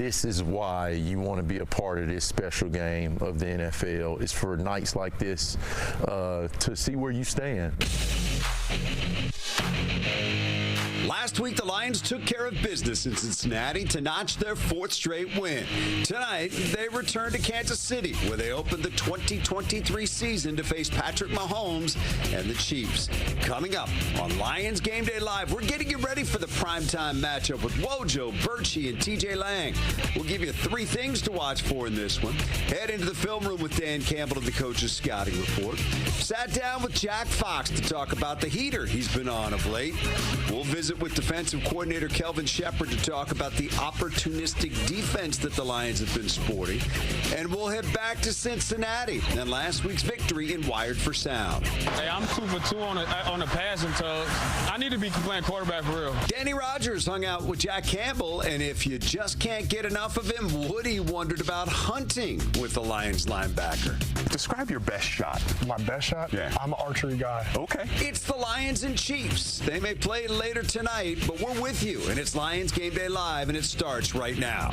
this is why you want to be a part of this special game of the NFL, is for nights like this to see where you stand. Last week, the Lions took care of business in Cincinnati to notch their 4th straight win. Tonight, they return to Kansas City, where they opened the 2023 season to face Patrick Mahomes and the Chiefs. Coming up on Lions Gameday Live, we're getting you ready for the primetime matchup with Wojo, Birchie, and TJ Lang. We'll give you 3 things to watch for in this one. Head into the film room with Dan Campbell of the Coach's Scouting Report. Sat down with Jack Fox to talk about the heater he's been on of late. We'll visit with defensive coordinator Kelvin Sheppard to talk about the opportunistic defense that the Lions have been sporting. And we'll head back to Cincinnati and last week's victory in Wired for Sound. Hey, I'm 2 for 2 on the passing tug. I need to be playing quarterback for real. Danny Rogers hung out with Jack Campbell, and if you just can't get enough of him, Woody wondered about hunting with the Lions linebacker. Describe your best shot. My best shot? Yeah. I'm an archery guy. Okay. It's the Lions and Chiefs. They may play later tonight, but we're with you, and it's Lions Game Day Live, and it starts right now.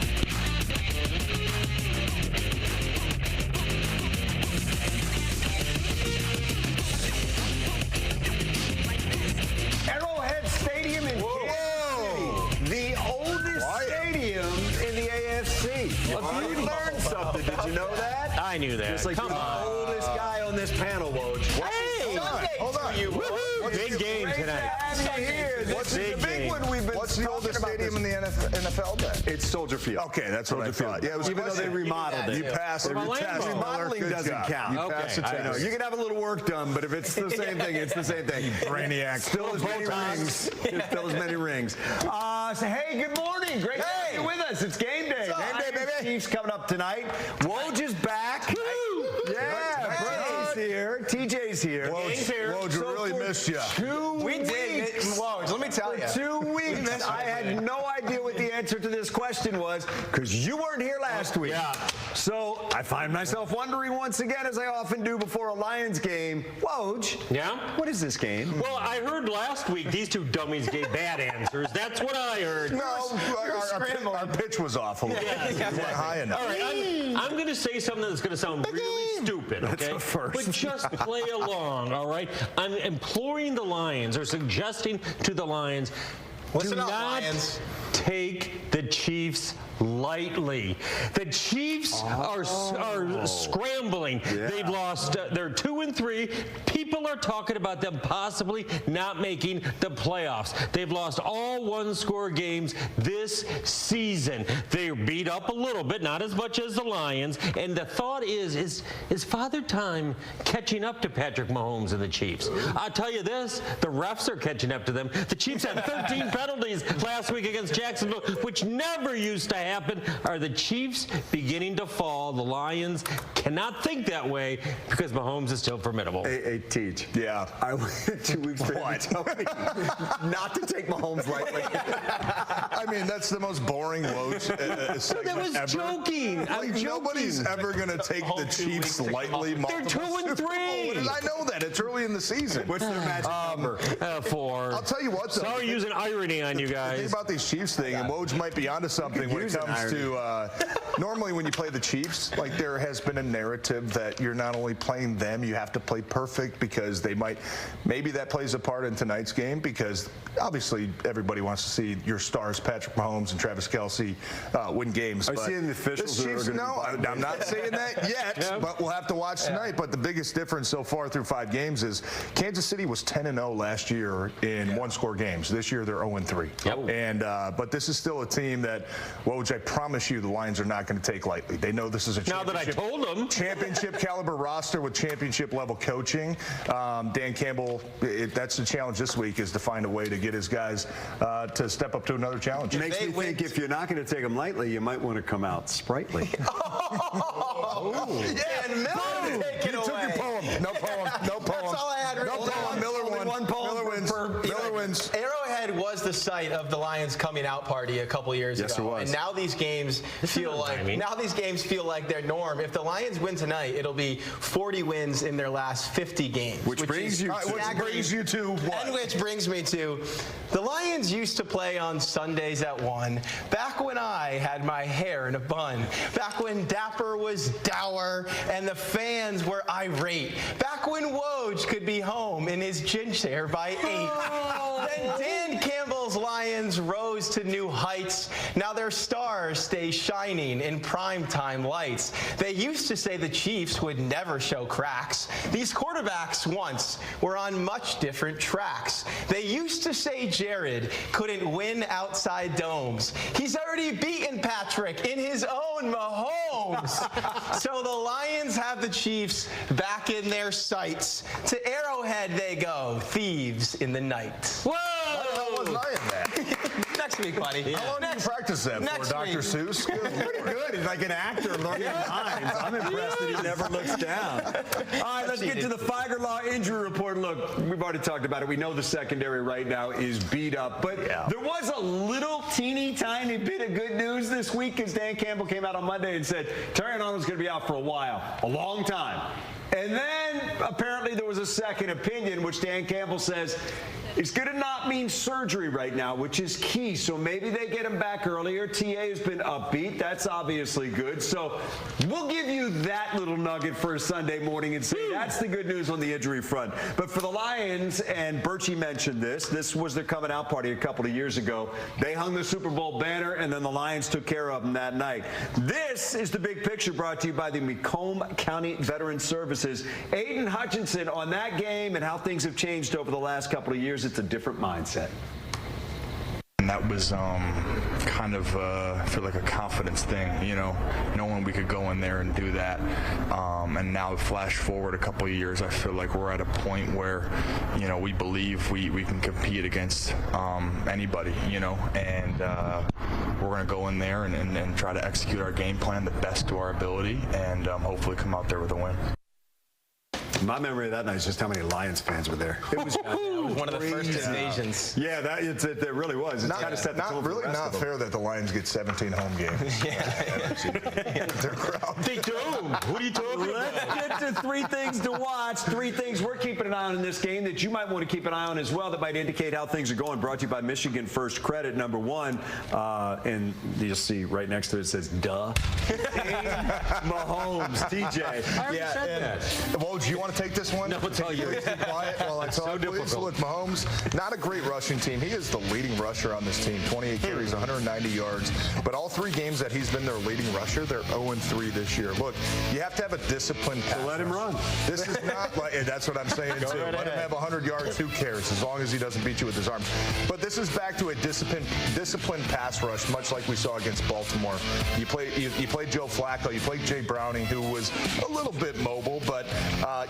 Arrowhead Stadium in Kansas City, the oldest stadium in the AFC. Well, you learned something. Did you know that? I knew that. It's like you're the oldest guy on this panel, Woj. Hey! Hold on. Big game tonight. What's the big one we've been What's the oldest stadium in the NFL then? It's Soldier Field. Okay, that's what I thought. Yeah, it was Even though they remodeled it. You passed the test. Remodeling doesn't count. You passed the I know. test. You can have a little work done, but if it's the same thing, it's the same thing. Brainiac. Still as many rings. Still as many rings. So, hey, good morning. Great to have you with us. It's game day. Game day, baby. Chiefs coming up tonight. Woj is back. Yeah, Birdie's here. TJ's here. Woj, we really missed you. 2 weeks. We did. Woj, let me tell you. 2 weeks. I had no idea what the answer to this question was because you weren't here last week. Yeah. So I find myself wondering once again, as I often do before a Lions game, Woj, Yeah? what is this game? Well, I heard last week these 2 dummies gave bad answers. That's what I heard. No, our pitch was off a little bit. We weren't high enough. All right, I'm going to say something that's going to sound really stupid, okay? That's a first. But just play along, all right? I'm imploring the Lions or suggesting to the Lions, do not take the Chiefs lightly. The Chiefs are scrambling. Yeah. They've lost, they're 2-3. People are talking about them possibly not making the playoffs. They've lost all 1-score games this season. They're beat up a little bit, not as much as the Lions. And the thought is Father Time catching up to Patrick Mahomes and the Chiefs? I'll tell you this, the refs are catching up to them. The Chiefs had 13 penalties last week against Jacksonville, which never used to happen. Are the Chiefs beginning to fall? The Lions cannot think that way because Mahomes is still formidable. Hey, Teach. Yeah. I waited 2 weeks for you to tell me not to take Mahomes lightly. I mean, that's the most boring Woj segment That was ever. joking. Like, nobody's ever going to take the Chiefs lightly. They're 2-3. I know that. It's early in the season. What's their magic number? 4. I'll tell you what, though. Sorry using irony on you The guys. thing about these Chiefs thing, and Woj might be onto something when it comes to normally when you play the Chiefs, like there has been a narrative that you're not only playing them, you have to play perfect because maybe that plays a part in tonight's game because obviously everybody wants to see your stars, Patrick Mahomes and Travis Kelce, win games. Are you seeing the officials? I'm not saying that yet, but we'll have to watch tonight. But the biggest difference so far through 5 games is Kansas City was 10-0 last year in 1-score games. This year they're 0-3. Yep. And but this is still a team that, Woj, I promise you, the Lions are not going to take lightly. They know this is a championship caliber roster with championship level coaching. Dan Campbell, that's the challenge this week, is to find a way to get his guys to step up to another challenge. It makes me think if you're not going to take them lightly, you might want to come out sprightly. Yeah, and Miller You took your poem. No poem. No poem. That's all I had. No poem. Miller won. One poem. Miller wins. Miller wins. Arrowhead was the site of the Lions coming out party a couple years ago. Yes, it was. And now these games feel like their norm. If the Lions win tonight, it'll be 40 wins in their last 50 games. Which brings you to what? And which brings me to the Lions used to play on Sundays at 1. Back when I had my hair in a bun. Back when Dapper was dour and the fans were irate. Back when Woj could be home in his gin chair by 8. Then Dan Campbell's Lions rose to new heights. Now their stars stay shining in primetime lights. They used to say the Chiefs would never show cracks. These quarterbacks once were on much different tracks. They used to say Jared couldn't win outside domes. He's already beaten Patrick in his own Mahomes. So the Lions have the Chiefs back in their sights. To Arrowhead they go, thieves in the night. Whoa! How was I in that? Next week, buddy. How long did you practice that for, next Dr. week. Seuss? Pretty good. He's like an actor learning lines. I'm impressed that he never looks down. All right, let's get to the Figer Law injury report. Look, we've already talked about it. We know the secondary right now is beat up, but there was a little teeny tiny bit of good news this week as Dan Campbell came out on Monday and said Terry Arnold's going to be out for a while, a long time. And then apparently there was a second opinion, which Dan Campbell says it's going to not mean surgery right now, which is key. So maybe they get him back earlier. TA has been upbeat. That's obviously good. So we'll give you that little nugget for a Sunday morning and say that's the good news on the injury front. But for the Lions, and Birchie mentioned this was their coming out party a couple of years ago. They hung the Super Bowl banner, and then the Lions took care of them that night. This is the big picture brought to you by the Macomb County Veteran Services. Aiden Hutchinson on that game and how things have changed over the last couple of years. It's a different mindset. And that was kind of, I feel like a confidence thing, knowing we could go in there and do that. And now flash forward a couple of years, I feel like we're at a point where, we believe we can compete against anybody, and we're going to go in there and try to execute our game plan the best to our ability and hopefully come out there with a win. My memory of that night is just how many Lions fans were there. It was one of the first invasions. Yeah, it really was. It's kind of set the tone for the rest not of them. fair that the Lions get 17 home games. Their crowd. Big dome. What are you talking about? Let's get to 3 things to watch. 3 things we're keeping an eye on in this game that you might want to keep an eye on as well that might indicate how things are going. Brought to you by Michigan First Credit, number 1. And you'll see right next to it, it says, duh. Mahomes, TJ. I already said that. Woj, do you want to take this one? No, I'll tell you. Please be quiet while I talk. So difficult. Look, Mahomes, not a great rushing team. He is the leading rusher on this team. 28 carries, 190 yards. But all 3 games that he's been their leading rusher, they're 0-3 this year. Look, you have to have a disciplined pass. So let him run. This is not like, that's what I'm saying too. Right Let him have 100 yards. Who cares? As long as he doesn't beat you with his arms. But this is back to a disciplined pass rush, much like we saw against Baltimore. You played Joe Flacco. You played Jay Browning, who was a little bit mobile, but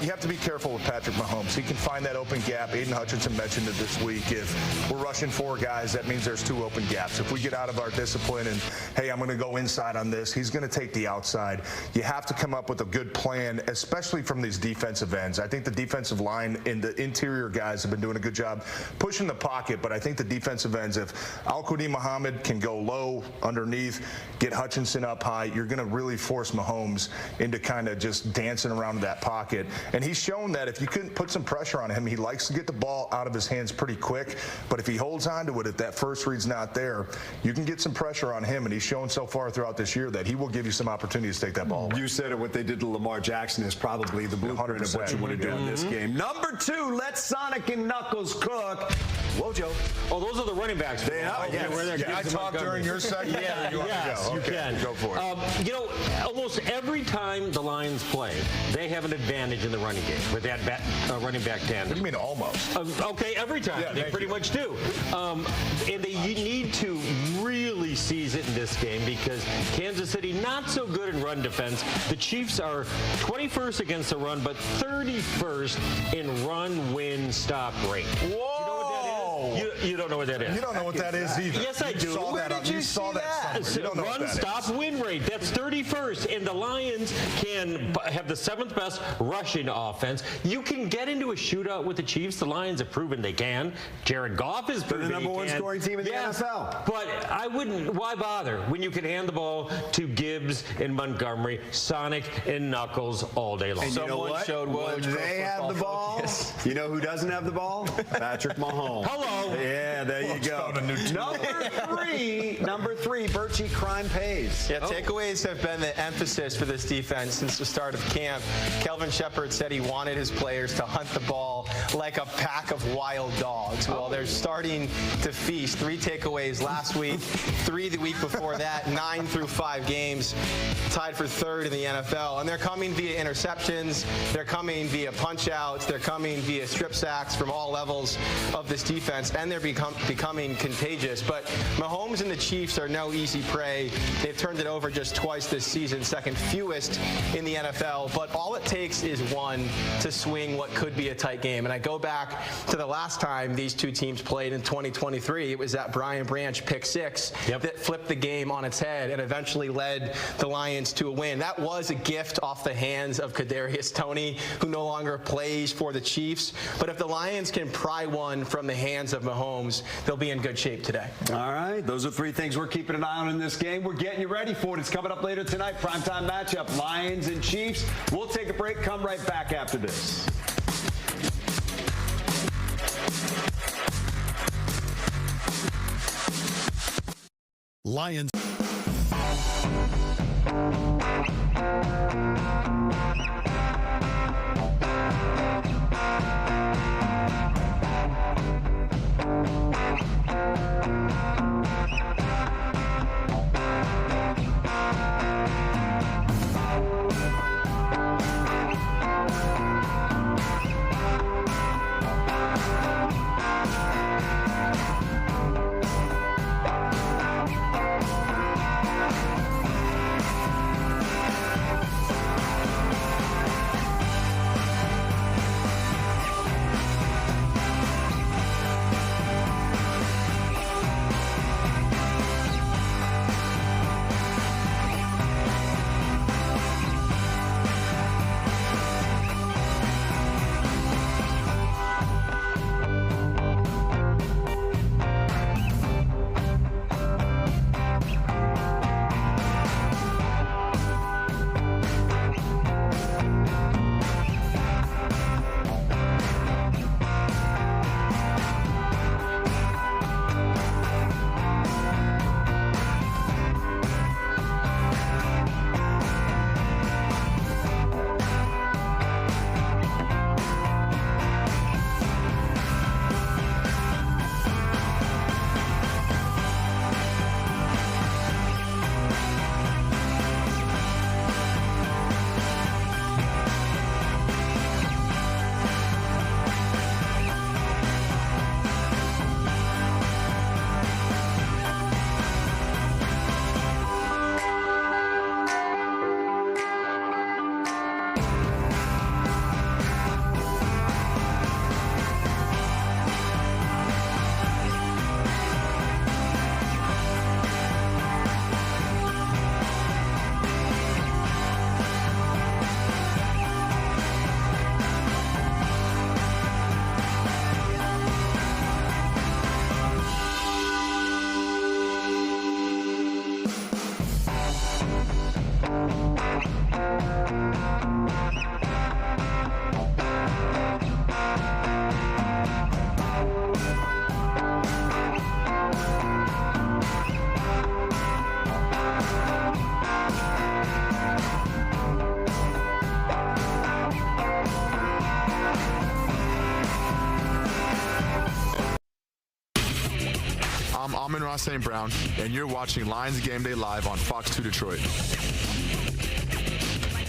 you have to be careful with Patrick Mahomes. He can find that open gap. Aiden Hutchinson mentioned it this week. If we're rushing 4 guys, that means there's 2 open gaps. If we get out of our discipline and, hey, I'm going to go inside on this, he's going to take the outside. You have to come up with a good plan, especially from these defensive ends. I think the defensive line and the interior guys have been doing a good job pushing the pocket, but I think the defensive ends, if Al-Quadin Muhammad can go low underneath, get Hutchinson up high, you're going to really force Mahomes into kind of just dancing around that pocket. And he's shown that if you couldn't put some pressure on him, he likes to get the ball out of his hands pretty quick. But if he holds on to it, if that first read's not there, you can get some pressure on him. And he's shown so far throughout this year that he will give you some opportunities to take that ball away. You said it. What they did to Lamar Jackson is probably the blueprint of what you want to do in this game. Number 2, let Sonic and Knuckles cook. Wojo. Oh, those are the running backs. They are, yes. Where they're Can I talk during your segment? Yeah, yes, you can. Go for it. Almost every time the Lions play, they have an advantage in the running game with that running back tandem. What do you mean almost? Okay, every time. Yeah, they pretty much do. And you need to really seize it in this game because Kansas City not so good in run defense. The Chiefs are 21st against the run, but 31st in run, win, stop rate. Whoa! No. You don't know what that is. You don't know what that is either. Yes, I do. You saw that somewhere. You don't know what that is. Run, stop, win rate. That's 31st. And the Lions can have the 7th best rushing offense. You can get into a shootout with the Chiefs. The Lions have proven they can. Jared Goff is proven the number one scoring team in the NFL. But I wouldn't. Why bother when you can hand the ball to Gibbs and Montgomery, Sonic and Knuckles all day long? And you know what? When they have the ball, you know who doesn't have the ball? Patrick Mahomes. Hello. Yeah, there you go. Number three, Birchie, crime pays. Yeah, takeaways have been the emphasis for this defense since the start of camp. Kelvin Sheppard said he wanted his players to hunt the ball like a pack of wild dogs. Well, they're starting to feast. 3 takeaways last week, 3 the week before that, 9 through 5 games, tied for 3rd in the NFL. And they're coming via interceptions, they're coming via punch-outs, they're coming via strip sacks from all levels of this defense, and they're becoming contagious. But Mahomes and the Chiefs are no easy prey. They've turned it over just twice this season, 2nd fewest in the NFL. But all it takes is one to swing what could be a tight game. And I go back to the last time these two teams played in 2023. It was that Brian Branch pick 6 that flipped the game on its head and eventually led the Lions to a win. That was a gift off the hands of Kadarius Toney, who no longer plays for the Chiefs. But if the Lions can pry one from the hands of Mahomes, they'll be in good shape today. All right, those are 3 things we're keeping an eye on in this game. We're getting you ready for it. It's coming up later tonight, primetime matchup, Lions and Chiefs. We'll take a break, come right back after this. Lions. I'm Amon-Ra St. Brown, and you're watching Lions Gameday live on Fox 2 Detroit.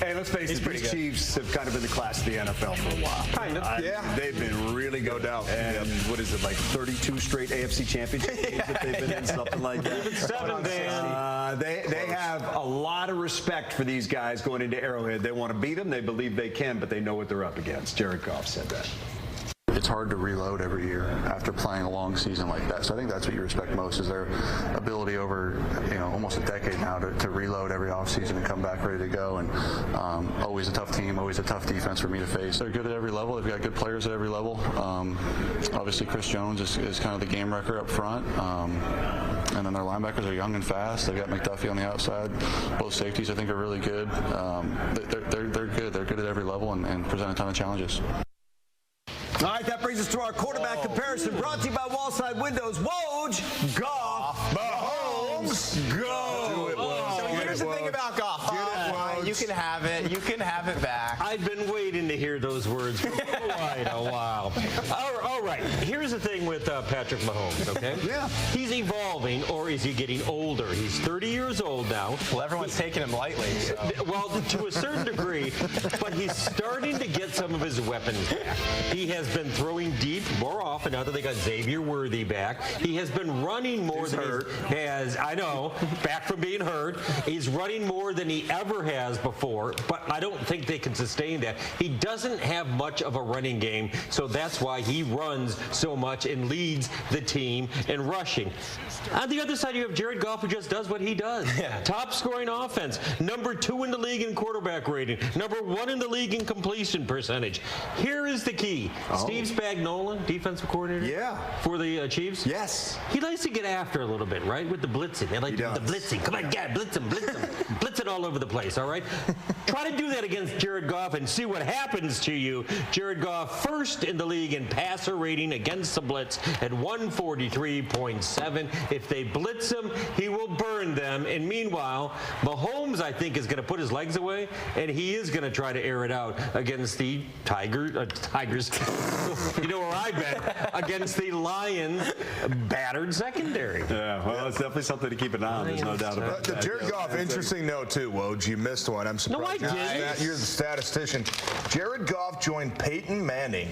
Hey, let's face it, these Chiefs have kind of been the class of the NFL for a while. Kind of, yeah. They've been really good. No doubt. And what is it, like 32 straight AFC championship games that they've been in, something like that? Even 7, Dan. They have a lot of respect for these guys going into Arrowhead. They want to beat them. They believe they can, but they know what they're up against. Jared Goff said that. it's hard to reload every year after playing a long season like that. So I think that's what you respect most, is their ability over almost a decade now to reload every offseason and come back ready to go. And always a tough team, always a tough defense for me to face. They're good at every level. They've got good players at every level. Obviously, Chris Jones is kind of the game wrecker up front. And then their linebackers are young and fast. They've got McDuffie on the outside. Both safeties, I think, are really good. They're good. They're good at every level and present a ton of challenges. All right, that brings us to our quarterback comparison, brought to you by Wallside Windows. Woj, Goff, Mahomes, go. So here's the thing about Goff. You can have it. You can have it back. I've been waiting to hear those words for quite a while. All right. Here's the thing with Patrick Mahomes, okay? Yeah. He's evolving, or is he getting older? He's 30 years old now. Well, everyone's taking him lightly. So. Well, to a certain degree, but he's starting to get some of his weapons back. He has been throwing deep more often now that they got Xavier Worthy back. He has been running more than he has. I know, back from being hurt. He's running more than he ever has before, but I don't think they can sustain that. He doesn't have much of a running game, so that's why he runs so much and leads the team in rushing. On the other side, you have Jared Goff, who just does what he does. Yeah. Top scoring offense, number 2 in the league in quarterback rating, number 1 in the league in completion percentage. Here is the key. Steve Spagnuolo, defensive coordinator for the Chiefs. Yes. He likes to get after a little bit, right, with the blitzing. They like to do the blitzing. Come on, yeah, blitz him. Blitz it all over the place, all right? Try to do that against Jared Goff and see what happens to you. Jared Goff, first in the league in passer rating against the blitz at 143.7. If they blitz him, he will burn them. And meanwhile, Mahomes, I think, is going to put his legs away, and he is going to try to air it out against the Tigers. You know where I bet? Against the Lions' battered secondary. Yeah, well, it's definitely something to keep an eye on. There's no doubt about that. The Jared Goff, interesting note, too, Woj. You missed one. I'm surprised. No, I didn't. You're the statistician. Jared Goff joined Peyton Manning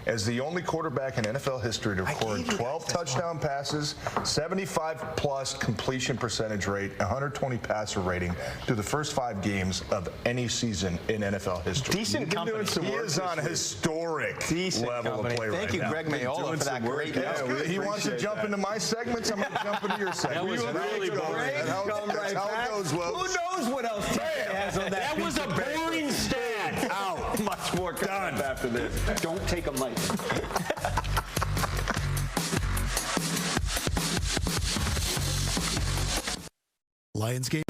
as the only quarterback in NFL history to record 12 touchdown passes, 75-plus completion percentage rate, 120 passer rating through the first 5 games of any season in NFL history. Decent company. He is on a historic level of play Thank you, Greg Mayola, for that great note. He wants to jump into my segments. I'm going to jump into your segment. That was really boring. That's how it goes, Woj. Who knows what else TJ has on that? That was a boring stat. Out. Much more done after this. Don't take a mic. Lions Game.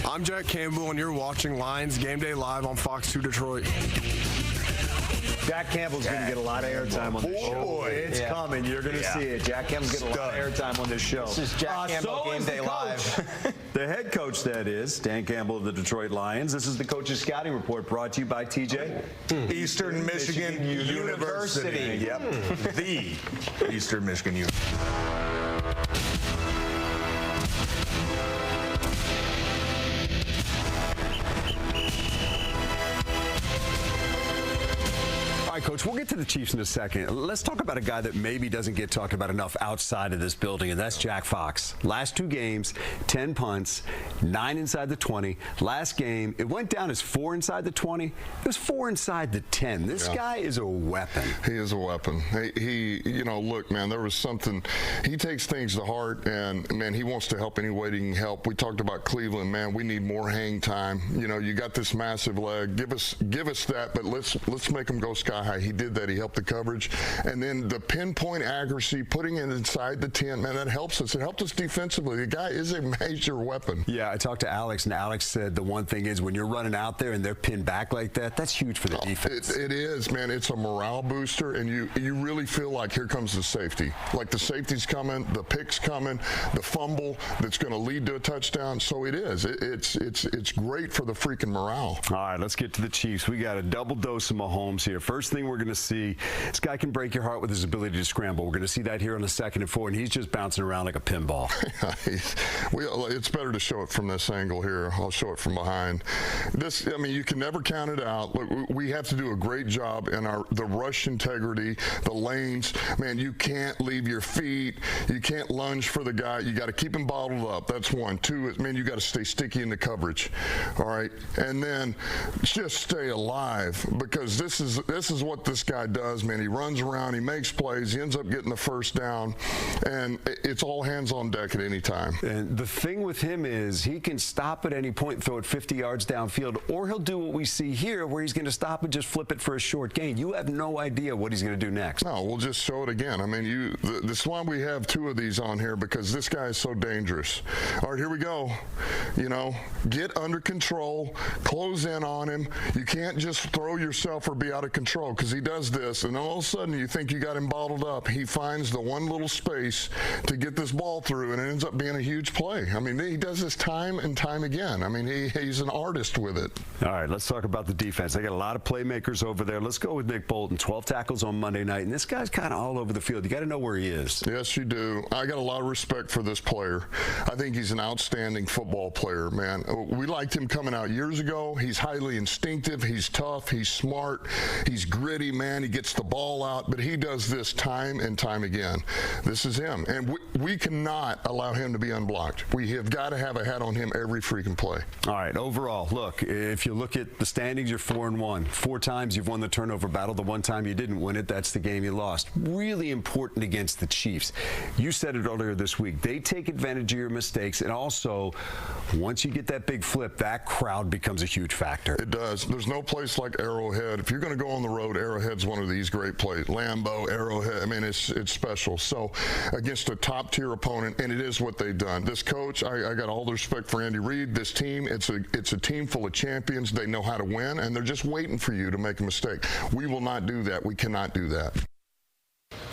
I'm Jack Campbell, and you're watching Lions Gameday live on Fox 2 Detroit. Jack Campbell's going to get a lot of airtime on this show. It's coming. You're going to see it. Jack Campbell's getting a lot of airtime on this show. This is Jack Campbell Gameday Live. The head coach, that is, Dan Campbell of the Detroit Lions. This is the Coach's Scouting Report brought to you by TJ. Eastern Michigan University. Yep. The Eastern Michigan University. All right, Coach, we'll get to the Chiefs in a second. Let's talk about a guy that maybe doesn't get talked about enough outside of this building, and that's Jack Fox. Last 2 games, 10 punts, 9 inside the 20. Last game, it went down as 4 inside the 20. It was 4 inside the 10. This guy is a weapon. He is a weapon. He, you know, look, man, there was something. He takes things to heart, and, man, he wants to help any way he can help. We talked about Cleveland, man. We need more hang time. You know, you got this massive leg. Give us that, but let's make him go sky high. He did that. He helped the coverage. And then the pinpoint accuracy, putting it inside the 10, man, that helps us. It helped us defensively. The guy is a major weapon. Yeah, I talked to Alex, and Alex said the one thing is when you're running out there and they're pinned back like that, that's huge for the defense. It is, man. It's a morale booster, and you really feel like here comes the safety. Like the safety's coming, the pick's coming, the fumble that's going to lead to a touchdown. So it is. It's great for the freaking morale. All right, let's get to the Chiefs. We got a double dose of Mahomes here. First thing we're going to see, this guy can break your heart with his ability to scramble. We're going to see that here on the 2nd and 4, and he's just bouncing around like a pinball. It's better to show it from this angle here. I'll show it from behind. This, I mean, you can never count it out. Look, we have to do a great job in the rush integrity, the lanes. Man, you can't leave your feet. You can't lunge for the guy. You got to keep him bottled up. That's 1. 2, man, you got to stay sticky in the coverage. All right, and then just stay alive, because this is what this guy does, man. He runs around, he makes plays, he ends up getting the first down, and it's all hands on deck at any time. And the thing with him is he can stop at any point, throw it 50 yards downfield, or he'll do what we see here where he's going to stop and just flip it for a short gain. You have no idea what he's going to do next. No, we'll just show it again. I mean, this is why we have 2 of these on here, because this guy is so dangerous. All right, here we go. You know, get under control, close in on him. You can't just throw yourself or be out of control, because he does this, and all of a sudden you think you got him bottled up. He finds the one little space to get this ball through, and it ends up being a huge play. I mean, he does this time and time again. I mean, he's an artist with it. All right, let's talk about the defense. They got a lot of playmakers over there. Let's go with Nick Bolton. 12 tackles on Monday night, and this guy's kind of all over the field. You got to know where he is. Yes, you do. I got a lot of respect for this player. I think he's an outstanding football player, man. We liked him coming out years ago. He's highly instinctive. He's tough. He's smart. He's gritty, man. He gets the ball out, but he does this time and time again. This is him, and we cannot allow him to be unblocked. We have got to have a hat on him every freaking play. All right, overall, look, if you look at the standings, you're 4-1. 4 times you've won the turnover battle. The 1 time you didn't win it, that's the game you lost. Really important against the Chiefs. You said it earlier this week. They take advantage of your mistakes, and also, once you get that big flip, that crowd becomes a huge factor. It does. There's no place like Arrowhead. If you're going to go on the road, Arrowhead's one of these great plays. Lambeau, Arrowhead, I mean, it's special. So against a top-tier opponent, and it is what they've done. This coach, I got all the respect for Andy Reid. This team, it's a team full of champions. They know how to win, and they're just waiting for you to make a mistake. We will not do that. We cannot do that.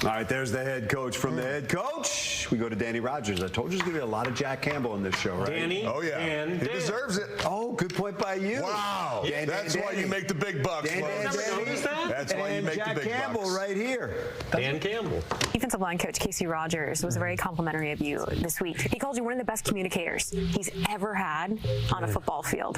All right, there's the head coach. From the head coach, we go to Danny Rogers. I told you there's going to be a lot of Jack Campbell in this show, right? Danny. Oh, yeah. And he deserves it. Oh, good point by you. Wow. That's why you make the big bucks. That's why you make Jack the big Campbell bucks. right here. Dan Campbell. Defensive line coach Casey Rogers was very complimentary of you this week. He called you one of the best communicators he's ever had on a football field.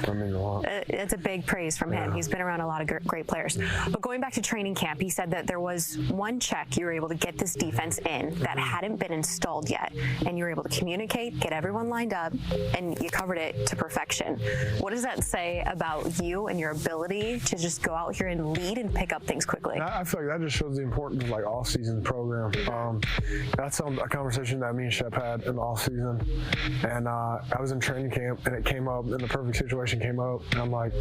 It's a big praise from him. He's been around a lot of great players. But going back to training camp, he said that there was one check you were able to to get this defense in that hadn't been installed yet, and you were able to communicate, get everyone lined up, and you covered it to perfection. What does that say about you and your ability to just go out here and lead and pick up things quickly? I feel like that just shows the importance of like off-season program. That's a conversation that me and Shep had in the off-season, and I was in training camp, and it came up, and the perfect situation came up, and I'm like,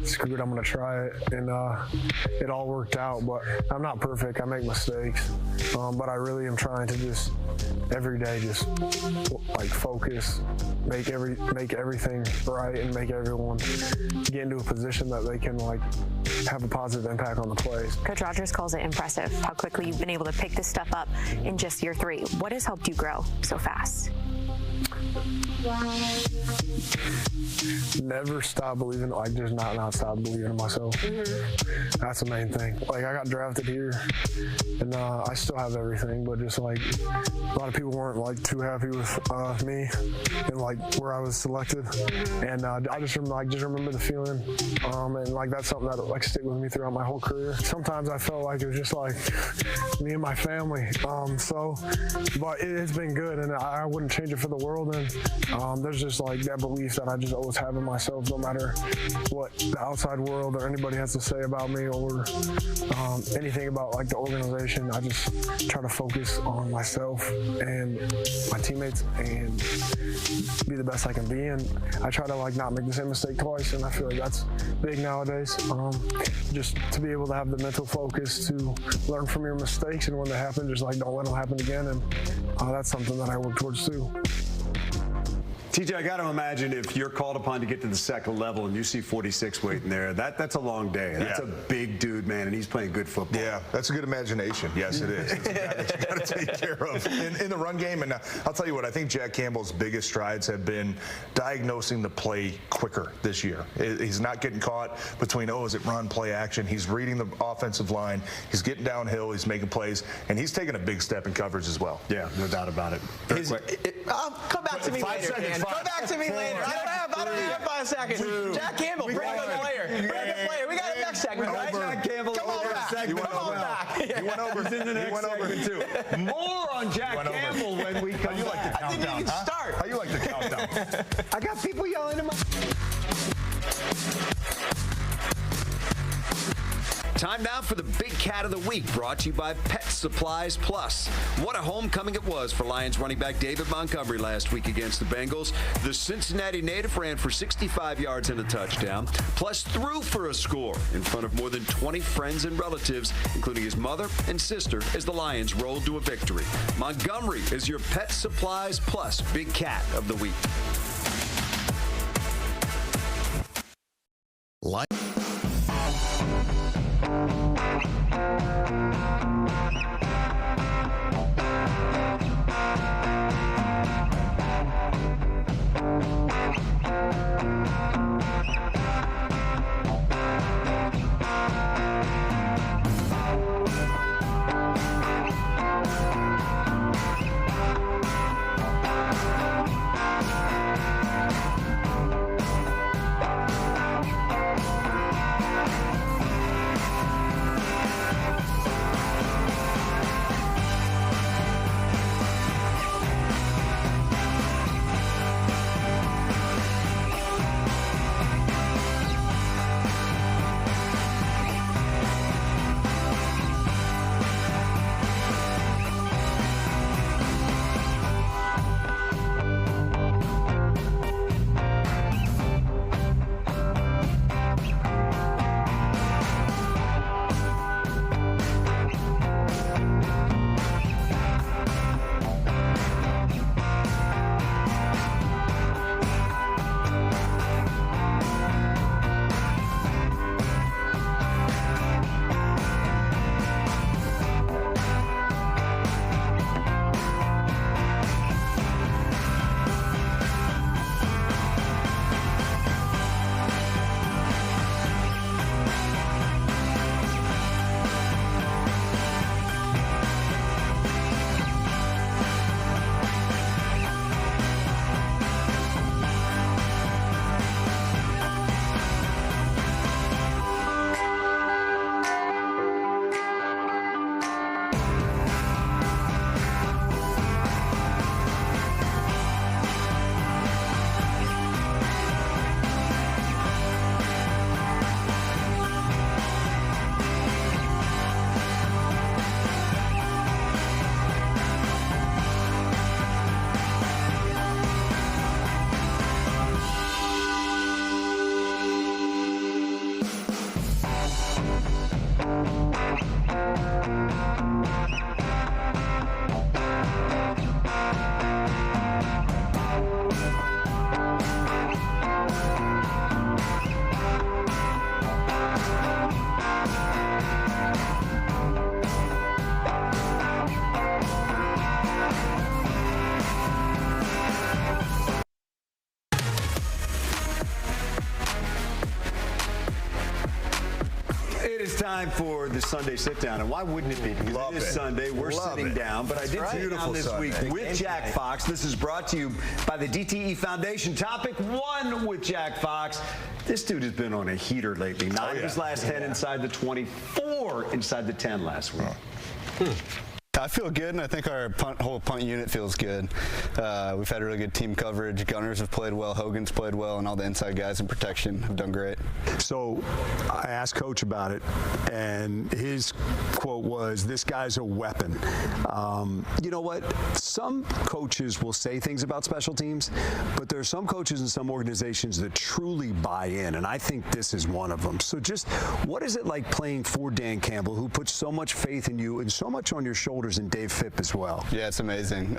screw it, I'm gonna try it, and it all worked out. But I'm not perfect, I make mistakes, but I really am trying to just every day just like focus, make everything right, and make everyone get into a position that they can like have a positive impact on the plays. Coach Rodgers calls it impressive how quickly you've been able to pick this stuff up in just year 3. What has helped you grow so fast? Never stop believing, like just not stop believing in myself. That's the main thing. Like I got drafted here, and I still have everything, but just like a lot of people weren't like too happy with me and like where I was selected, and I just remember the feeling, and like that's something that like stick with me throughout my whole career. Sometimes I felt like it was just like me and my family, but it's been good, and I wouldn't change it for the world. And there's just like that belief that I just always have in myself, no matter what the outside world or anybody has to say about me or anything about like the organization. I just try to focus on myself and my teammates and be the best I can be. And I try to like not make the same mistake twice, and I feel like that's big nowadays. Just to be able to have the mental focus to learn from your mistakes, and when they happen, just like don't let them happen again. And that's something that I work towards too. TJ, I got to imagine if you're called upon to get to the second level and you see 46 waiting there, that's a long day. That's a big dude, man, and he's playing good football. Yeah, that's a good imagination. Yes, it is. It's a guy that you got to take care of in the run game. And I'll tell you what, I think Jack Campbell's biggest strides have been diagnosing the play quicker this year. He's not getting caught between, is it run, play, action. He's reading the offensive line. He's getting downhill. He's making plays. And he's taking a big step in coverage as well. Yeah, no doubt about it. Come back to me later, Dan. Come back to me later. I don't have 5 seconds. Jack Campbell, bring up the player. Bring up the player. We got a next segment, right? Jack Campbell, come on back. Come on back. He went over. He's in the next segment, too. More on Jack Campbell when we come back. I didn't even start. How you like the countdown? I got people yelling in my... Time now for the Big Cat of the Week, brought to you by Pet Supplies Plus. What a homecoming it was for Lions running back David Montgomery last week against the Bengals. The Cincinnati native ran for 65 yards and a touchdown, plus threw for a score in front of more than 20 friends and relatives, including his mother and sister, as the Lions rolled to a victory. Montgomery is your Pet Supplies Plus Big Cat of the Week. is time for the Sunday sit-down, and why wouldn't it be? Because it is Sunday. We're sitting down, but I did sit down this week with Jack Fox. This is brought to you by the DTE Foundation. Topic 1 with Jack Fox. This dude has been on a heater lately. 9 of his last 10 inside the 20, 4 inside the 10 last week. I feel good, and I think our whole punt unit feels good. We've had really good team coverage. Gunners have played well, Hogan's played well, and all the inside guys in protection have done great. So I asked Coach about it, and his quote was, "This guy's a weapon." You know what? Some coaches will say things about special teams, but there are some coaches in some organizations that truly buy in, and I think this is one of them. So just what is it like playing for Dan Campbell, who puts so much faith in you and so much on your shoulders, and Dave Phipp as well? Yeah, it's amazing.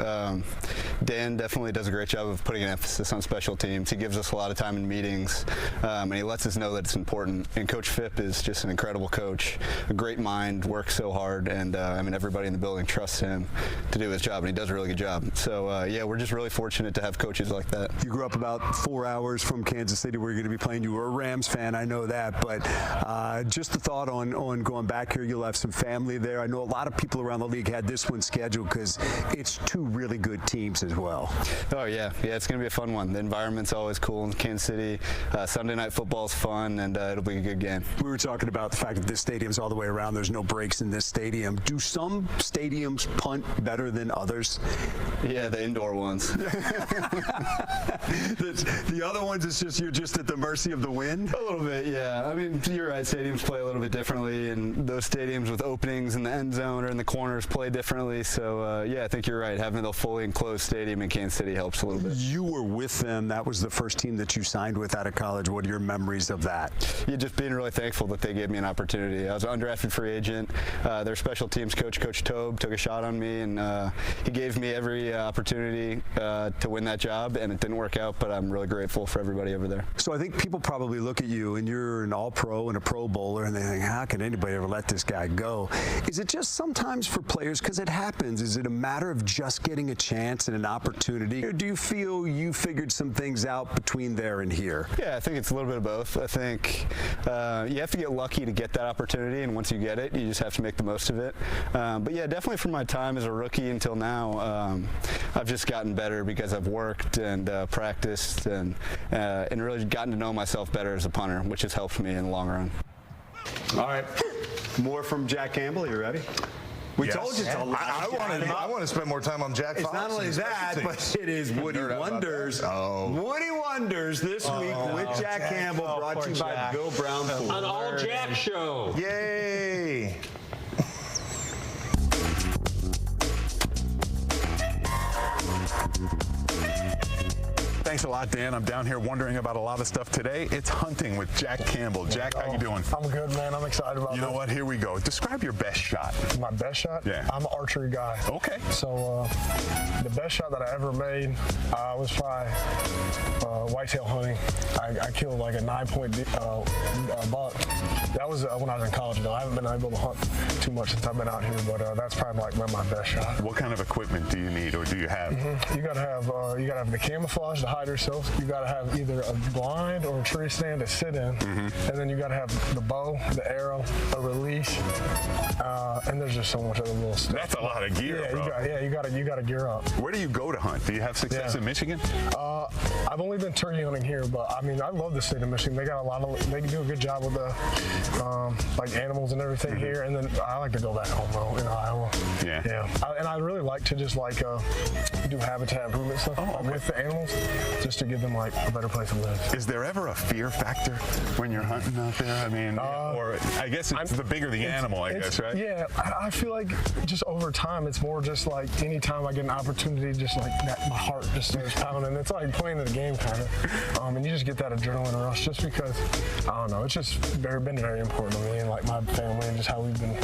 Dan definitely does a great job of putting an emphasis on special teams. He gives us a lot of time in meetings, and he lets us know that it's important. And Coach Phipp is just an incredible coach, a great mind, works so hard, and I mean, everybody in the building trusts him to do his job, and he does a really good job. So yeah, we're just really fortunate to have coaches like that. You grew up about 4 hours from Kansas City where you're going to be playing. You were a Rams fan, I know that, but just the thought on going back here. You'll have some family there. I know a lot of people around the league had this one scheduled because it's 2 really good teams as well. Oh yeah, it's going to be a fun one. The environment's always cool in Kansas City. Sunday night football is fun, and it'll be a good game. We were talking about the fact that this stadium's all the way around. There's no breaks in this stadium. Do some stadiums punt better than others? Yeah, the indoor ones. The other ones, it's just you're just at the mercy of the wind? A little bit, yeah. I mean, you're right. Stadiums play a little bit differently, and those stadiums with openings in the end zone or in the corners play differently. So yeah, I think you're right. Having the fully enclosed stadium in Kansas City helps a little bit. You were with them. That was the first team that you signed with out of college. What are your memories of that? Yeah, just being really thankful that they gave me an opportunity. I was an undrafted free agent. Their special teams coach, Coach Tobe, took a shot on me, and he gave me every opportunity to win that job, and it didn't work out, but I'm really grateful for everybody over there. So I think people probably look at you, and you're an all-pro and a Pro Bowler, and they think, how can anybody ever let this guy go? Is it just sometimes for players, because it happens, is it a matter of just getting a chance and an opportunity, or do you feel you figured some things out between there and here? Yeah, I think it's a little bit of both. I think you have to get lucky to get that opportunity, and once you get it, you just have to make the most of it. But yeah, definitely from my time as a rookie until now, I've just gotten better because I've worked and practiced and really gotten to know myself better as a punter, which has helped me in the long run. All right, more from Jack Campbell. You ready? We told you it's a lot. I want to spend more time on Jack Fox. It's not only that, but it is Woody Wonders. Woody Wonders this week with Jack Campbell, brought to you by Bill Brown Ford. An all Jack show. Yay! Thanks a lot, Dan. I'm down here wondering about a lot of stuff today. It's hunting with Jack Campbell. Jack, how you doing? I'm good, man. I'm excited about it. You know what? Here we go. Describe your best shot. My best shot? Yeah. I'm an archery guy. Okay. So the best shot that I ever made was probably whitetail hunting. I killed like a 9-point buck. That was when I was in college, though. I haven't been able to hunt too much since I've been out here, but that's probably like my best shot. What kind of equipment do you need, or do you have? You gotta have the camouflage to hide yourself. You gotta have either a blind or a tree stand to sit in, and then you gotta have the bow, the arrow, a release, and there's just so much other little stuff. That's a lot of gear, bro. You gotta gear up. Where do you go to hunt? Do you have success in Michigan? I've only been turkey hunting here, but I mean, I love the state of Michigan. They got they do a good job with the like animals and everything here, and then I like to go back home though in Iowa. Yeah. And I really like to just do habitat improvement stuff with the animals, just to give them like a better place to live. Is there ever a fear factor when you're hunting out there? I mean, or I guess it's the bigger the animal, I guess, right? Yeah, I feel like just over time, it's more just like anytime I get an opportunity, just like that, my heart just starts pounding. It's like playing the game kind of, and you just get that adrenaline rush just because, I don't know, it's just been very important to me and like my family and just how we've been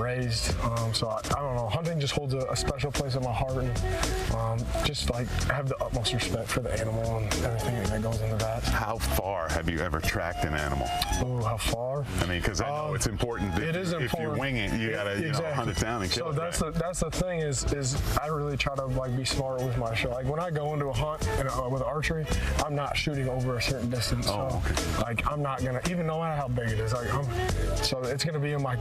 raised. So I don't know, hunting just holds a special place in my heart, and just like have the utmost respect for the animal and everything that goes into that. How far have you ever tracked an animal? Oh, how far? I mean, because I know it's important. It is important. If you wing it, you gotta hunt it down and kill it. So that's the thing is I really try to like be smart with my shot. Like when I go into a hunt and with archery, I'm not shooting over a certain distance. Like I'm not gonna, even no matter how big it is. Like so it's gonna be in my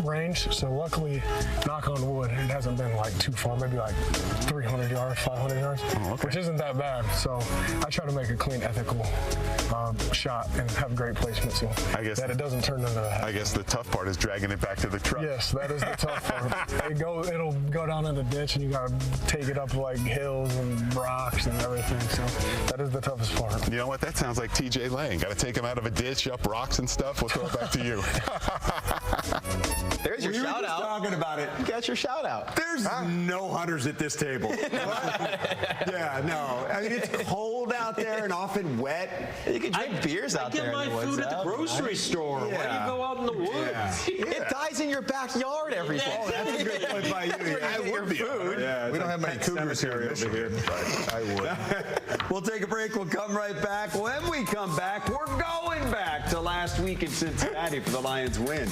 range. So luckily, knock on wood, it hasn't been like too far. Maybe like 300 yards, 500 yards, which isn't that bad. So I try to make a clean, ethical shot and have great placement so that it doesn't turn into that. I guess the tough part is dragging it back to the truck. Yes, that is the tough part. It'll go down in the ditch and you gotta take it up like hills and rocks and everything. So that is the toughest part. You know what? That sounds like TJ Lang. Got to take him out of a ditch, up rocks and stuff. We'll throw it back to you. There's your shout out. Talking about it. You got your shout out. There's no hunters at this table. Yeah, no. I mean, it's cold out there and often wet. You can drink beers out there. I get my food at the grocery store. Why do you go out in the woods? It dies in your backyard every day. Oh, that's a good point by you. I would be food. Yeah, we don't have many cougars here over here, but I would. We'll take a break. We'll come right back. When we come back, we're going back to last week in Cincinnati for the Lions win.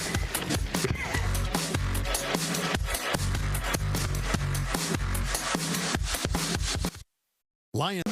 Lions.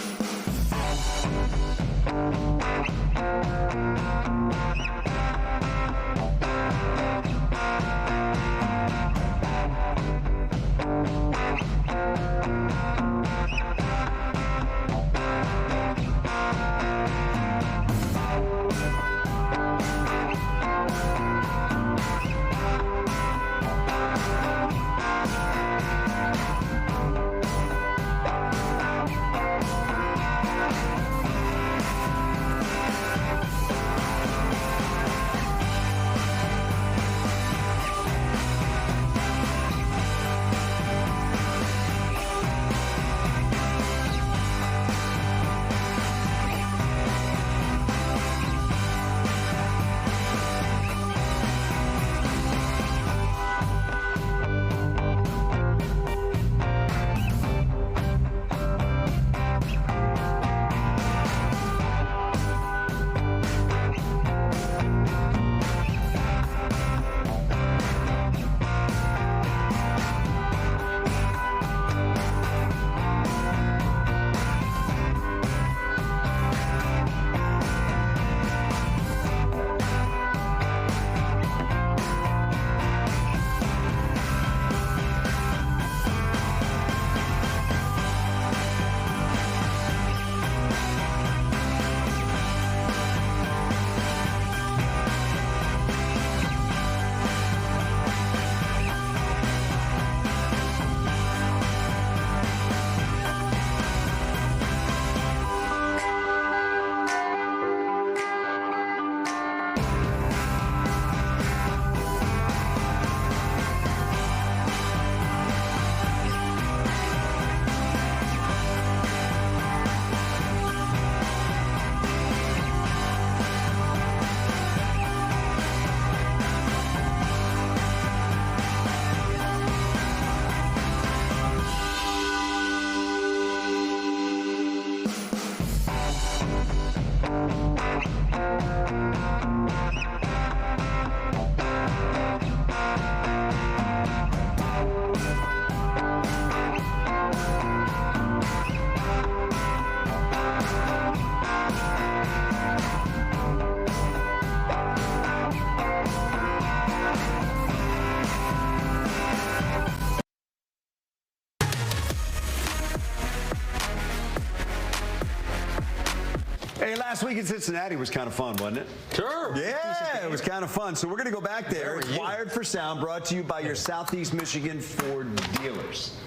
Hey, last week in Cincinnati was kind of fun, wasn't it? Sure. Yeah, it was kind of fun. So we're going to go back there. It's Wired for Sound, brought to you by your Southeast Michigan Ford dealers.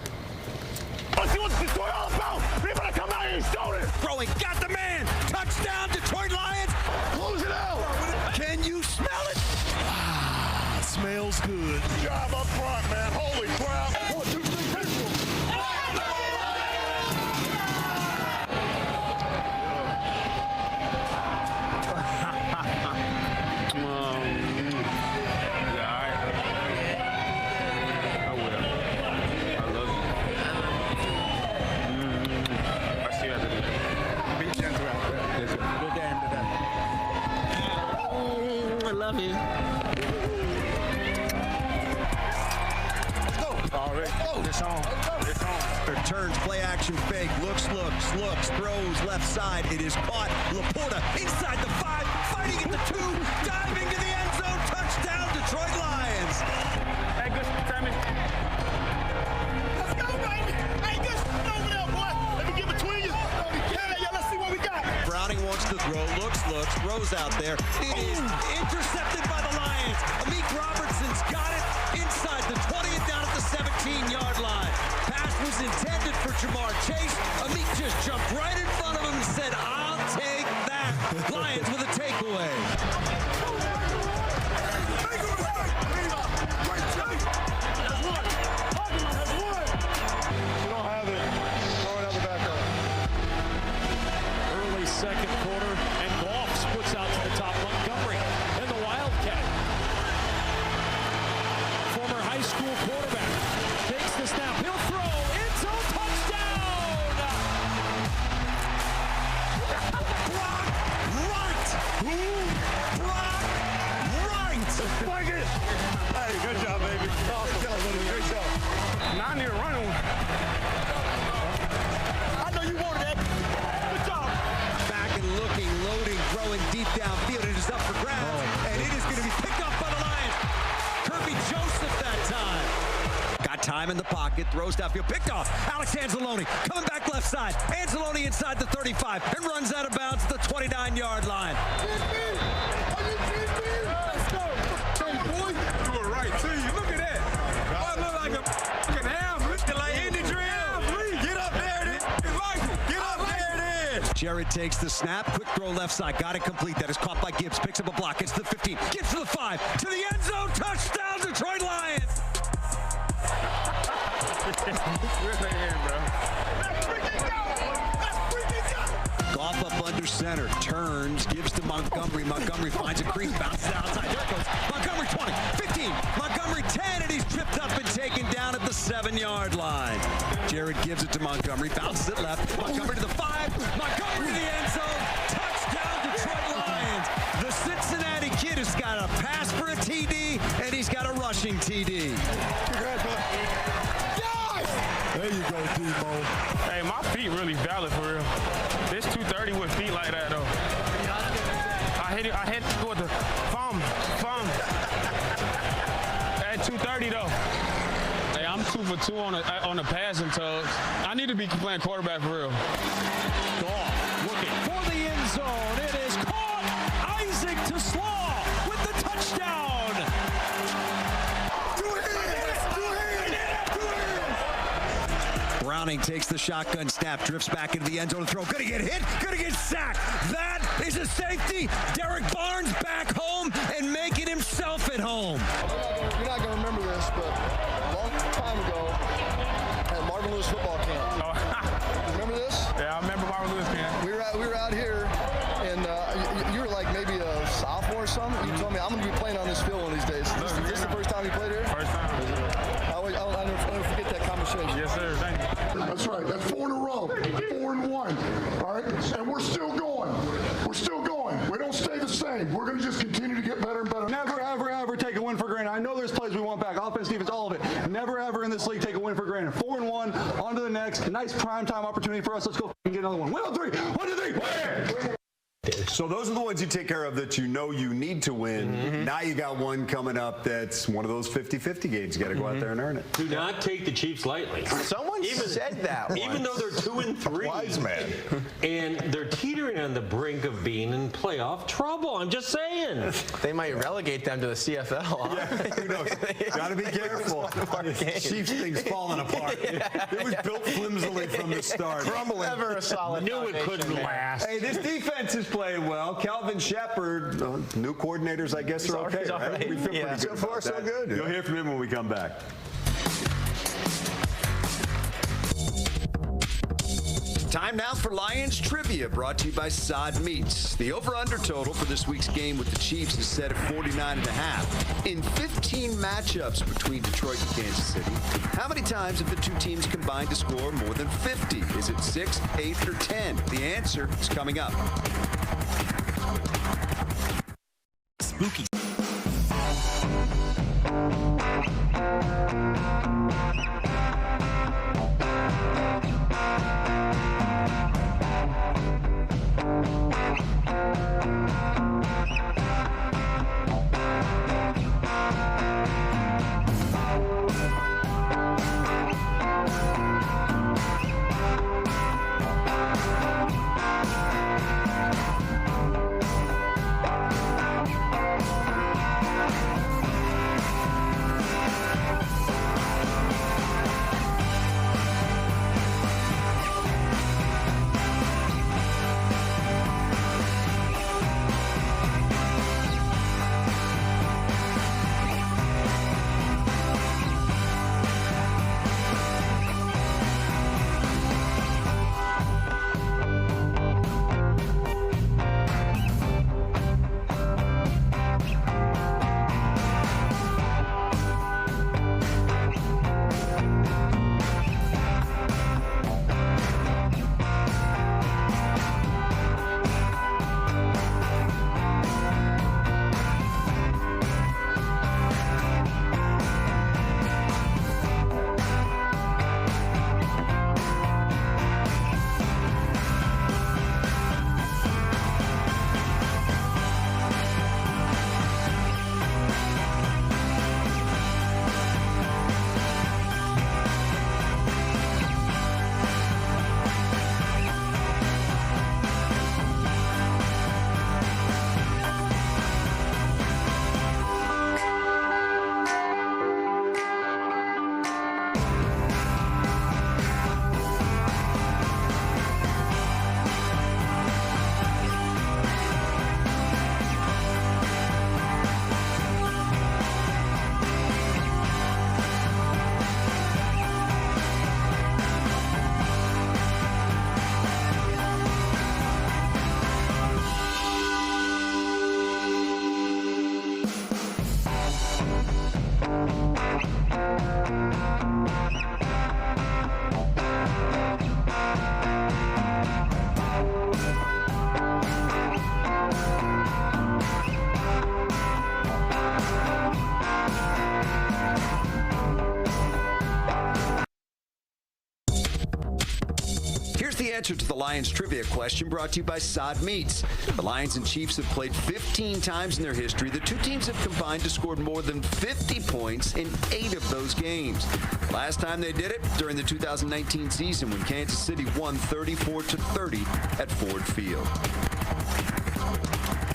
Let's see what this story all about. People that come out here and stone it. Throwing, got the man. Touchdown, Detroit Lions. Close it out. Can you smell it? Ah, smells good. Good job up front, man. Holy crap. 1, 2, 3, pistol. Turns, play action fake, looks, throws left side. It is caught. Laporta inside the 5, fighting at the 2, diving to the end zone. Touchdown, Detroit Lions. Hey, good timing. Let's go, baby. Hey, good over there, boy. Let me get between you. Yeah, let's see what we got. Browning wants to throw, looks, throws out there. It is intercepted by the Lions. Amik Robertson's got it inside the 20 and down at the 17-yard line. Pass was intended for Jamar Chase. Amik just jumped right in front of him and said, I'll take that. Lions with a takeaway. Early second quarter, and Goff splits out to the top. Montgomery and the Wildcat. Former high school quarterback takes the snap. He'll throw. It's a touchdown. Brock Wright. Who? Brock Wright. Like it. Hey, good job, baby. Awesome. Great job. Now I need a running one. I know you wanted that. Good job. Back and looking, loading, throwing deep downfield. It is up for grabs, and it is going to be picked up by the Lions. Kirby Joseph that time. Got time in the pocket, throws downfield, picked off. Alex Anzalone coming back left side. Anzalone inside the 35 and runs out of bounds at the 29-yard line. Let's go. Hey, boy. You were right, too. Look at that. I look like a fucking half. Looking like Andy Drill. Get up there, it is. Get up there, it is. Jared takes the snap, quick throw left side, got it complete. That is caught by Gibbs, picks up a block, gets to the 15, gets to the 5, to the end zone, touchdown, Detroit Lions. Goff up under center, turns, gives to Montgomery. Montgomery finds a crease, bounces outside. There it goes. Montgomery 20, 15, Montgomery 10, and he's tripped up and taken down at the 7-yard line. Jared gives it to Montgomery, bounces it left. Montgomery to the 5, Montgomery to the end zone. Touchdown, Detroit Lions. The Cincinnati kid has got a pass for a TD, and he's got a rushing TD. Congrats, bud. There you go, Demo. Hey, my feet really valid for real. This 230 with feet like that though. I hit it with the thumb. At 230 though. Hey, I'm 2 for 2 on the passing tugs. I need to be playing quarterback for real. Goff looking for the end zone. It is caught. Isaac to Slaw with the touchdown. Browning takes the shotgun snap, drifts back into the end zone to throw. Gonna get hit, gonna get sacked. That is a safety. Derek Barnes back home and making himself at home. You're not gonna remember this, but a long time ago at Marvin Lewis football camp. Remember this? Yeah, I remember Marvin Lewis camp. We were out here, and you were like maybe a sophomore or something. You told me I'm gonna be playing on this field one of these days. Is this the first time you played here? First time. I'll never forget that conversation. Yes, sir. Thank you. That's right. That's 4 in a row. 4 and 1. All right? And we're still going. We're still going. We don't stay the same. We're going to just continue to get better and better. Never, ever, ever take a win for granted. I know there's plays we want back. Offense, defense, all of it. Never, ever in this league take a win for granted. 4 and 1. On to the next. Nice prime time opportunity for us. Let's go and get another one. 1 on 3. 1, 2, 3. Win! So those are the ones you take care of that you know you need to win. Now you got one coming up that's one of those 50-50 games. You got to go out there and earn it. Do not take the Chiefs lightly. Someone said that Even though they're 2 and 3. Wise man. And they're teetering on the brink of being in playoff trouble. I'm just saying. They might relegate them to the CFL. Huh? Yeah, who knows? Got to be careful. Chiefs thing's falling apart. Yeah. It was built flimsily from the start. Crumbling. Never a solid Knew it couldn't last. Hey, this defense is playing well. Kelvin Sheppard, new coordinators, I guess, are okay, right? We feel pretty good So far, so good. You'll hear from him when we come back. Time now for Lions Trivia, brought to you by Sod Meats. The over-under total for this week's game with the Chiefs is set at 49.5. In 15 matchups between Detroit and Kansas City, how many times have the two teams combined to score more than 50? Is it 6, 8, or 10? The answer is coming up. Spooky. answer to the Lions trivia question brought to you by Sod Meats. The Lions and Chiefs have played 15 times in their history. The two teams have combined to score more than 50 points in 8 of those games. Last time they did it during the 2019 season when Kansas City won 34-30 at Ford Field.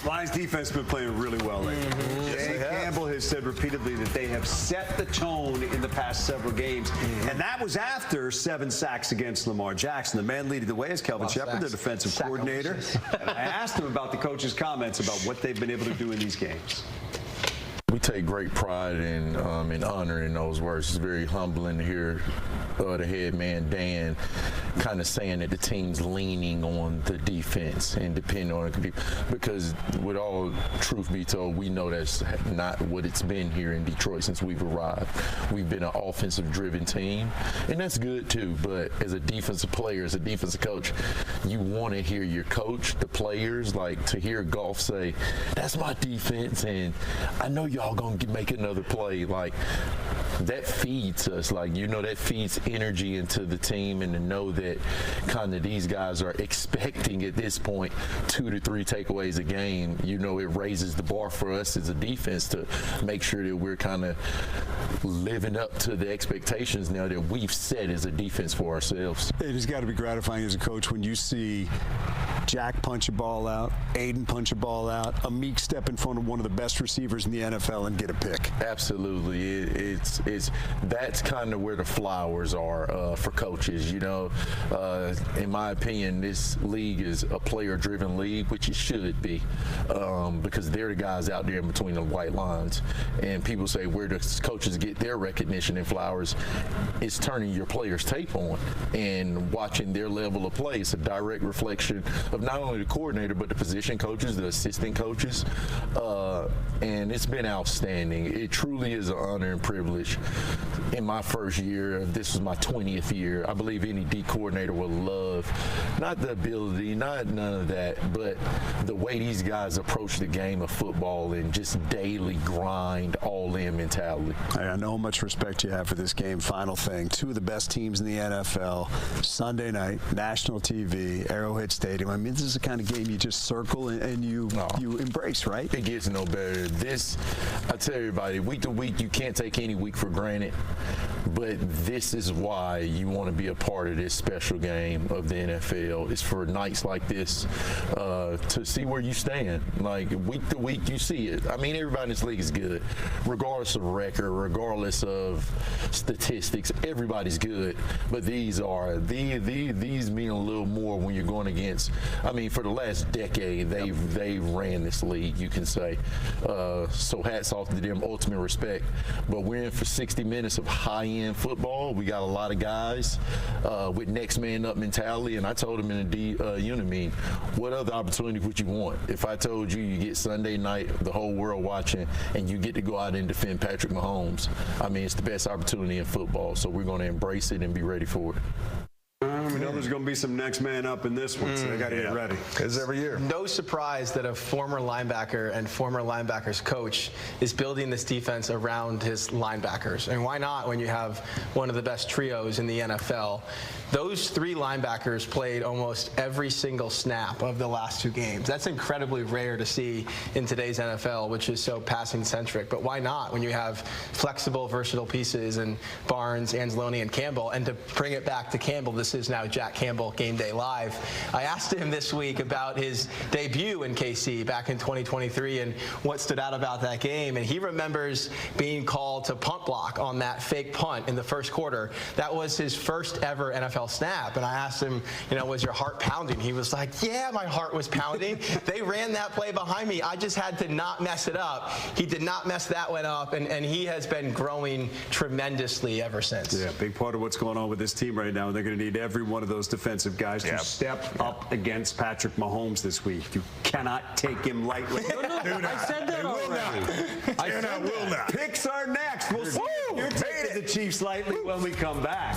Lions defense has been playing really well lately. Dan Campbell has said repeatedly that they have set the tone in the past several games. And that was after 7 sacks against Lamar Jackson. The man leading the way is Kelvin Sheppard, the defensive coordinator. And I asked him about the coach's comments about what they've been able to do in these games. We take great pride in honoring those words. It's very humbling to hear the head man, Dan, kind of saying that the team's leaning on the defense and depending on it. Because with all truth be told, we know that's not what it's been here in Detroit since we've arrived. We've been an offensive-driven team, and that's good too. But as a defensive player, as a defensive coach, you want to hear your coach, the players, like to hear Goff say, that's my defense, and I know y'all gonna make another play. Like, that feeds us, like, you know, that feeds energy into the team, and to know that kind of these guys are expecting at this point 2 to 3 takeaways a game, you know, it raises the bar for us as a defense to make sure that we're kind of living up to the expectations now that we've set as a defense for ourselves. It has got to be gratifying as a coach when you see Jack punch a ball out, Aiden punch a ball out, Amik step in front of one of the best receivers in the NFL and get a pick. Absolutely. It's that's kind of where the flowers are for coaches. You know, in my opinion, this league is a player-driven league, which it should be, because they're the guys out there in between the white lines. And people say, where do coaches get their recognition and flowers? It's turning your players' tape on and watching their level of play. It's a direct reflection of of not only the coordinator, but the position coaches, the assistant coaches. And it's been outstanding. It truly is an honor and privilege. In my first year, this was my 20th year, I believe any D coordinator would love, not the ability, not none of that, but the way these guys approach the game of football and just daily grind, all-in mentality. I know how much respect you have for this game. Final thing, two of the best teams in the NFL, Sunday night, national TV, Arrowhead Stadium. I mean, this is the kind of game you just circle and you embrace, right? It gets no better. This, I tell everybody, week to week, you can't take any week for granted, but this is why you want to be a part of this special game of the NFL. It's for nights like this to see where you stand. Like, week to week, you see it. I mean, everybody in this league is good, regardless of record, regardless of statistics. Everybody's good, but these mean a little more when you're going against. I mean, for the last decade, they've ran this league, you can say. So hats off to them, ultimate respect. But we're in for 60 minutes of high-end football. We got a lot of guys with next man up mentality, and I told them in a D unit meeting, what other opportunity would you want? If I told you get Sunday night, the whole world watching, and you get to go out and defend Patrick Mahomes, I mean, it's the best opportunity in football, so we're going to embrace it and be ready for it. We know there's going to be some next man up in this one, so they got to get ready. As every year. No surprise that a former linebacker and former linebackers coach is building this defense around his linebackers. And why not when you have one of the best trios in the NFL? Those three linebackers played almost every single snap of the last two games. That's incredibly rare to see in today's NFL, which is so passing-centric. But why not when you have flexible, versatile pieces in Barnes, Anzalone, and Campbell? And to bring it back to Campbell, this is now Jack Campbell Game Day Live. I asked him this week about his debut in KC back in 2023 and what stood out about that game. And he remembers being called to punt block on that fake punt in the first quarter. That was his first ever NFL snap. And I asked him, was your heart pounding? He was like, yeah, my heart was pounding. They ran that play behind me. I just had to not mess it up. He did not mess that one up, and he has been growing tremendously ever since. Yeah, big part of what's going on with this team right now. They're going to need every one of those defensive guys to step up against Patrick Mahomes this week. You cannot take him lightly. I said that already. Will not. Picks are next. We'll see if you're taking the Chiefs lightly when we come back.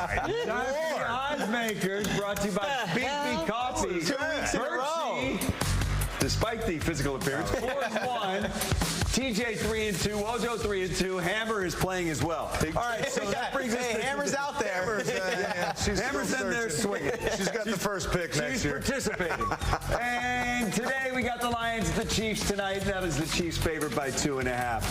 Time for the odds makers, brought to you by Beat Me Coffee. 2 weeks in a row. Despite the physical appearance, 4-1. TJ 3-2, Wojo 3-2. Hammer is playing as well. All right, so that brings us to Hammer's out there. Hammer's in there swinging. She's got the first pick next year. She's participating. And today we got the Lions at the Chiefs tonight. That is the Chiefs favored by 2.5.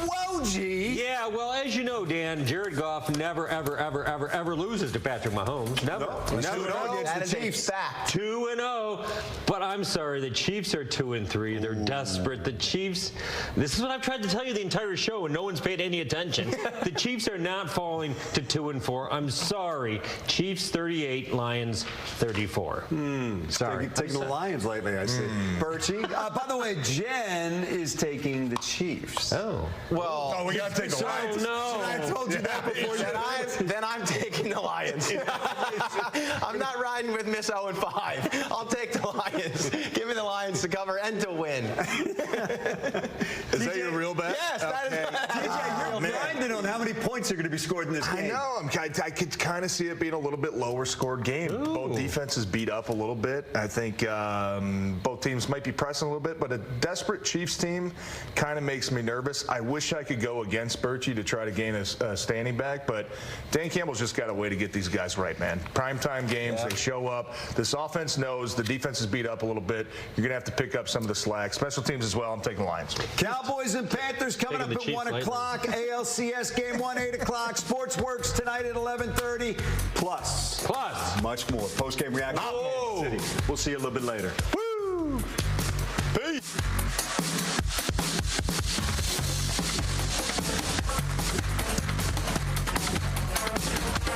Woj! Yeah, well, as you know, Dan, Jared Goff never, ever loses to Patrick Mahomes. Never. Never. That is a fact. 2-0. But I'm sorry, the Chiefs are 2-3. They're desperate. The Chiefs, this is what I've tried to tell you the entire show, and no one's paid any attention. The Chiefs are not falling to 2-4. I'm sorry. Chiefs 38, Lions 34. Sorry. Taking the Lions lately, I see. Birchie. By the way, Jen is taking the Chiefs. Oh. Well, we got to take the Lions. No. I told you that before. Then I'm taking the Lions. I'm not riding with Miss 0-5. I'll take the Lions. Give me the Lions to cover and to win. Is that your real bet? Yes, that is. TJ, you're grinding on how many points are going to be scored in this game. I know. I could kind of see it being a little bit lower scored game. Ooh. Both defenses beat up a little bit. I think both teams might be pressing a little bit, but a desperate Chiefs team kind of makes me nervous. I wish I could go against Birchie to try to gain a standing back, but Dan Campbell's just got a way to get these guys right, man. Primetime games, they show up. This offense knows the defense is beat up a little bit. You're going to have to pick up some of the slack. Special teams as well. I'm taking the Lions. Cowboys and Panthers coming up at 1 o'clock. ALCS game 1, 8 o'clock. Sports Works tonight at 11:30. Plus. Much more. Post-game reaction. We'll see you a little bit later. Woo!